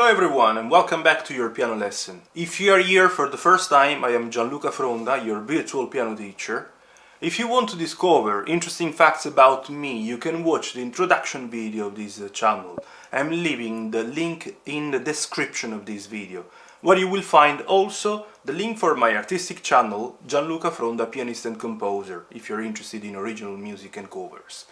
Hello everyone and welcome back to your piano lesson. If you are here for the first time, I am Gianluca, your virtual piano teacher. If you want to discover interesting facts about me, you can watch the introduction video of this channel. I'm leaving the link in the description of this video, where you will find also the link for my artistic channel, Gianluca, pianist and composer, if you're interested in original music and covers.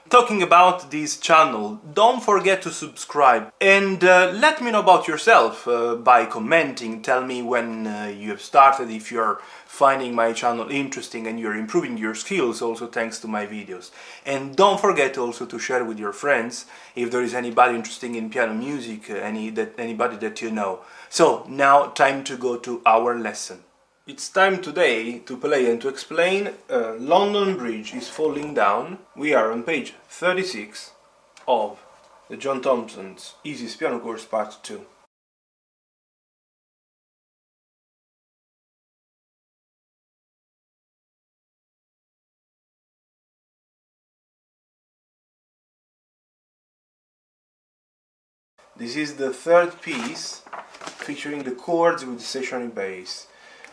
Talking about this channel, don't forget to subscribe and let me know about yourself by commenting. Tell me when you have started, if you're finding my channel interesting and you're improving your skills also thanks to my videos. And don't forget also to share with your friends if there is anybody interested in piano music, anybody that you know. So now time to go to our lesson. It's time today to play and to explain London Bridge is Falling Down. We are on page 36 of the John Thompson's Easy Piano Course Part 2. This is the third piece featuring the chords with the stationary bass.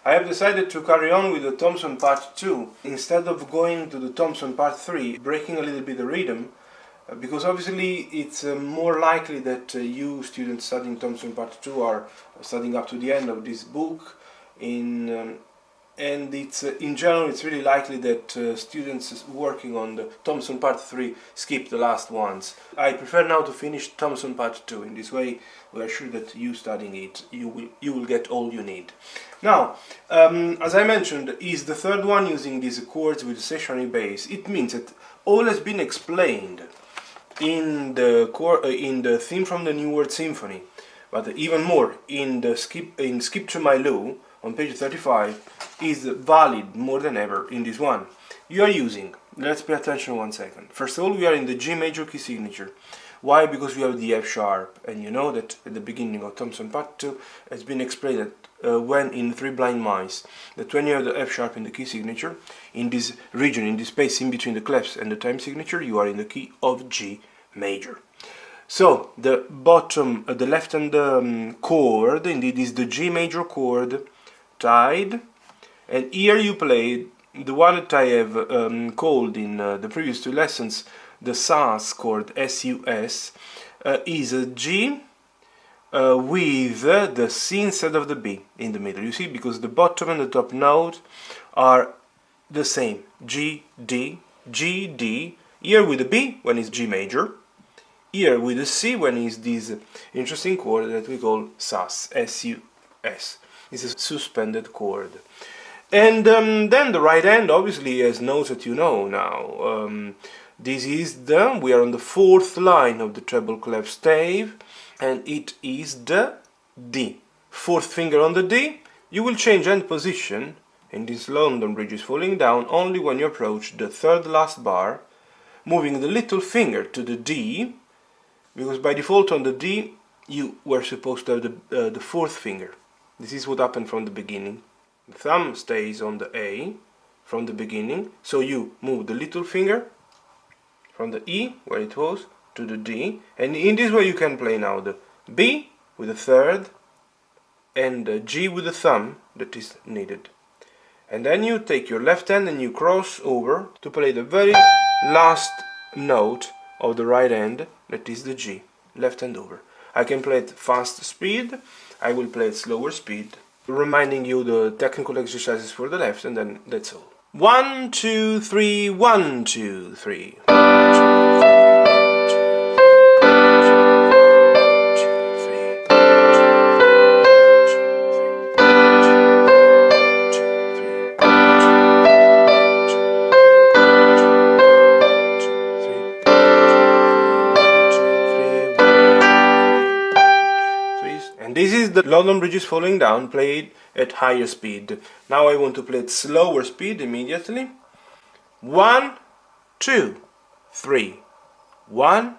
I have decided to carry on with the Thompson Part 2 instead of going to the Thompson Part 3, breaking a little bit the rhythm, because obviously it's more likely that you students studying Thompson Part 2 are studying up to the end of this book, and it's in general it's really likely that students working on the Thompson Part 3 skip the last ones. I prefer now to finish Thompson Part 2. In this way we are sure that you studying it, you will get all you need. Now, as I mentioned, is the third one using these chords with stationary bass. It means that all has been explained in the theme from the New World Symphony, but even more in Skip to My Lou on page 35 is valid more than ever in this one. You are using, let's pay attention 1 second. First of all, we are in the G major key signature. Why? Because we have the F sharp, and you know that at the beginning of Thompson Part 2 has been explained that when in Three Blind Mice, that when you have the F sharp in the key signature, in this region, in this space in between the clefs and the time signature, you are in the key of G major. So the bottom, the left hand chord, indeed, is the G major chord tied, and here you play the one that I have called in the previous two lessons the sus chord, S-U-S, is a G with the C instead of the B in the middle. You see, because the bottom and the top note are the same, G, D, G, D, here with the B when it's G major, here with the C when it's this interesting chord that we call sus, S-U-S. It's a suspended chord. And then the right hand obviously has notes that you know now. This is we are on the fourth line of the treble clef stave, and it is the D. Fourth finger on the D. You will change hand position in this London Bridge is Falling Down only when you approach the third last bar, moving the little finger to the D, because by default on the D you were supposed to have the fourth finger. This is what happened from the beginning. The thumb stays on the A from the beginning, so you move the little finger from the E, where it was, to the D, and in this way you can play now the B with the third and the G with the thumb that is needed. And then you take your left hand and you cross over to play the very last note of the right hand, that is the G, left hand over. I can play it fast speed, I will play it slower speed, reminding you the technical exercises for the left, and then that's all. 1, 2, 3, 1, 2, 3. This is the London Bridge is Falling Down played at higher speed. Now I want to play at slower speed immediately. 1, 2, 3. 1,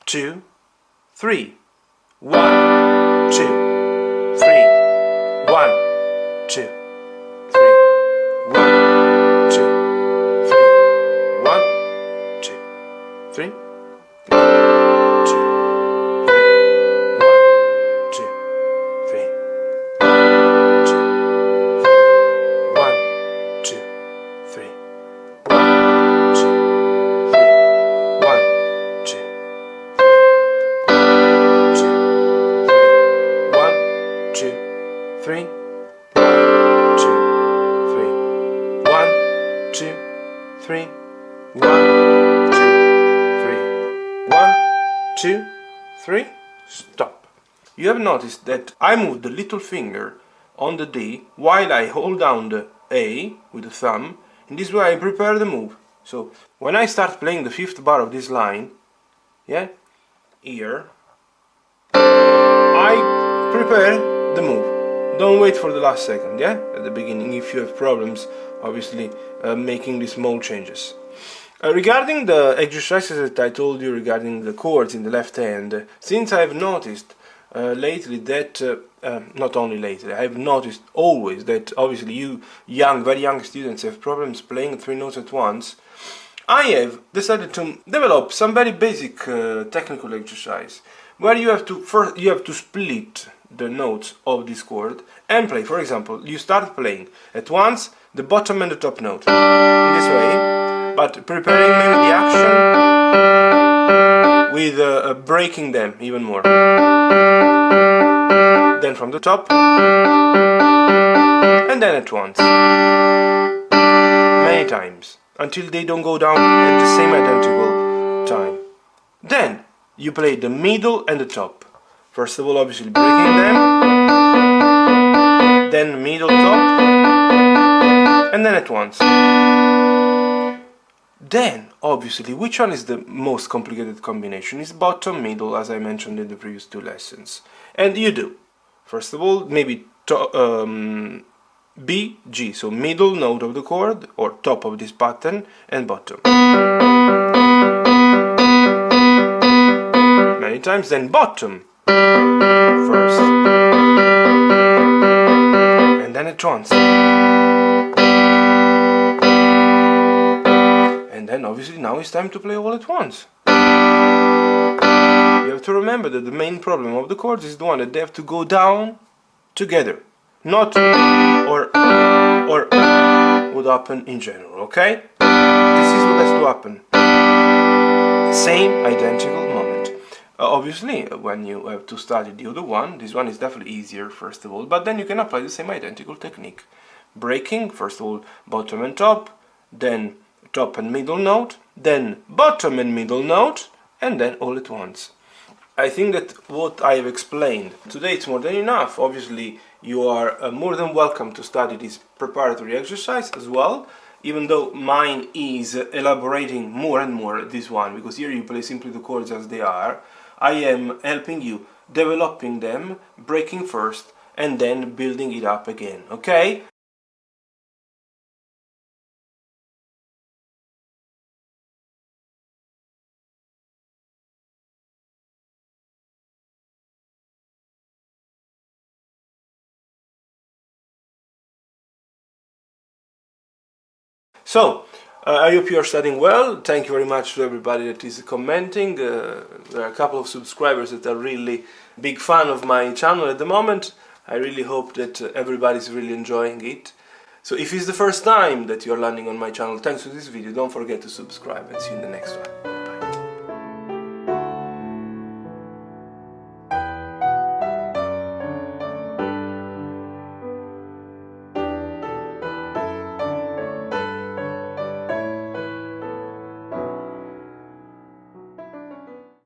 2, 3. 1, 2, 3. 1, 2, 3. 1, 2, 3. 1, 2, 3. 1, 2, 3. 1, 2, 2, 3, stop. You have noticed that I move the little finger on the D while I hold down the A with the thumb. In this way I prepare the move. So when I start playing the 5th bar of this line, yeah, here, I prepare the move. Don't wait for the last second, yeah, at the beginning, if you have problems, obviously, making these small changes. Regarding the exercises that I told you regarding the chords in the left hand, since I've noticed lately that, not only lately, I've noticed always that obviously you very young students have problems playing 3 notes at once, I have decided to develop some very basic technical exercise where you have to split the notes of this chord and play. For example, you start playing at once the bottom and the top note in this way, but preparing maybe the action with breaking them even more. Then from the top, and then at once, many times, until they don't go down at the same identical time. Then you play the middle and the top. First of all, obviously breaking them, then middle, top, and then at once. Then, obviously, which one is the most complicated combination? Is bottom, middle, as I mentioned in the previous 2 lessons. And you do. First of all, maybe B, G, so middle note of the chord, or top of this pattern, and bottom. Many times, then bottom first, and then at once. And then obviously now it's time to play all at once. You have to remember that the main problem of the chords is the one that they have to go down together, not or would happen in general, okay? This is what has to happen. Same identical moment. Obviously, when you have to study the other one, this one is definitely easier, first of all, but then you can apply the same identical technique. Breaking, first of all, bottom and top, then top and middle note, then bottom and middle note, and then all at once. I think that what I have explained today is more than enough. Obviously, you are more than welcome to study this preparatory exercise as well, even though mine is elaborating more and more this one, because here you play simply the chords as they are. I am helping you developing them, breaking first, and then building it up again, okay? So, I hope you are studying well. Thank you very much to everybody that is commenting. There are a couple of subscribers that are really big fan of my channel at the moment. I really hope that everybody is really enjoying it. So if it's the first time that you're landing on my channel, thanks to this video, don't forget to subscribe and see you in the next one. Bye.